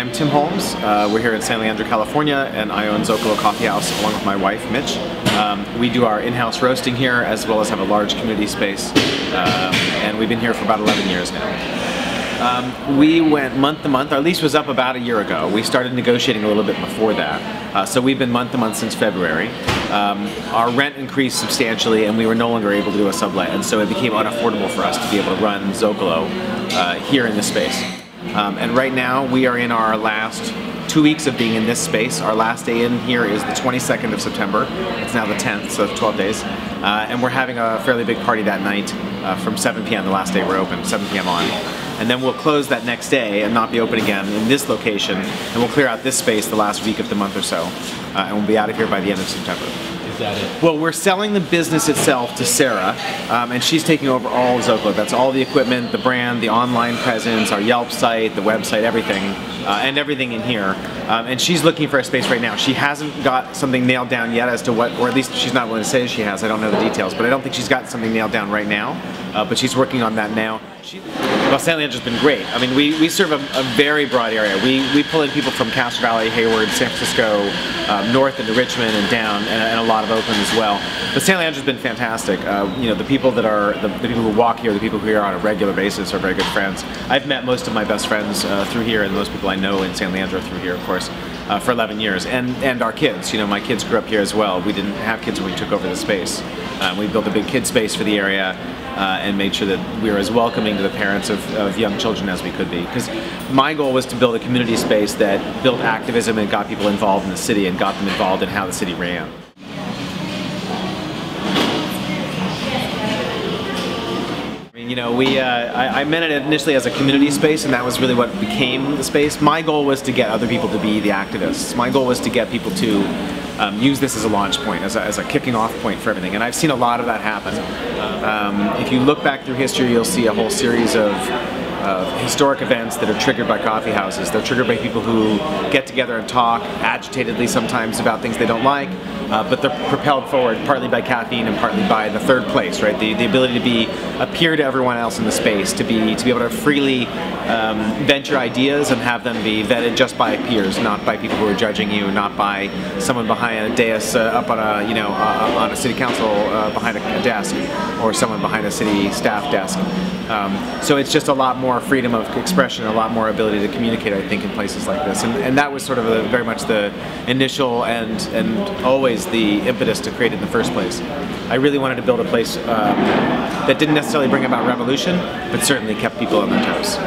I'm Tim Holmes. We're here in San Leandro, California, and I own Zocalo Coffeehouse along with my wife, Mitch. We do our in-house roasting here as well as have a large community space, and we've been here for about 11 years now. We went month to month. Our lease was up about a year ago. We started negotiating a little bit before that. So we've been month to month since February. Our rent increased substantially and we were no longer able to do a sublet, and so it became unaffordable for us to be able to run Zocalo here in this space. And right now we are in our last 2 weeks of being in this space. Our last day in here is the 22nd of September. It's now the 10th, so 12 days. And we're having a fairly big party that night from 7 p.m. the last day we're open, 7 p.m. on. And then we'll close that next day and not be open again in this location, and we'll clear out this space the last week of the month or so. And we'll be out of here by the end of September. Is that it? Well, we're selling the business itself to Sarah, and she's taking over all of Zocalo. That's all the equipment, the brand, the online presence, our Yelp site, the website, everything, and everything in here. And she's looking for a space right now. She hasn't got something nailed down yet as to what, or at least she's not willing to say she has. I don't know the details, but I don't think she's got something nailed down right now. But she's working on that now. Well, San Leandro's been great. I mean, we serve a very broad area. We pull in people from Castro Valley, Hayward, San Francisco, north into Richmond and down, and a lot of Oakland as well. But San Leandro's been fantastic. You know, the people that are the people who walk here, the people who are here on a regular basis are very good friends. I've met most of my best friends through here, and most people I know in San Leandro through here, of course, for 11 years. And our kids. You know, my kids grew up here as well. We didn't have kids when we took over the space. We built a big kid space for the area. And made sure that we were as welcoming to the parents of young children as we could be. Because my goal was to build a community space that built activism and got people involved in the city and got them involved in how the city ran. You know, I meant it initially as a community space, and that was really what became the space. My goal was to get other people to be the activists. My goal was to get people to use this as a launch point, as a kicking off point for everything, and I've seen a lot of that happen. If you look back through history, you'll see a whole series of historic events that are triggered by coffee houses. They're triggered by people who get together and talk agitatedly sometimes about things they don't like, but they're propelled forward partly by caffeine and partly by the third place, right? The ability to appear to everyone else in the space, to be able to freely venture ideas and have them be vetted just by peers, not by people who are judging you, not by someone behind a dais up on a on a city council behind a desk, or someone behind a city staff desk. So it's just a lot more freedom of expression, a lot more ability to communicate, I think, in places like this. And that was sort of very much the initial and always the impetus to create it in the first place. I really wanted to build a place that didn't necessarily bring about revolution, but certainly kept people on their toes.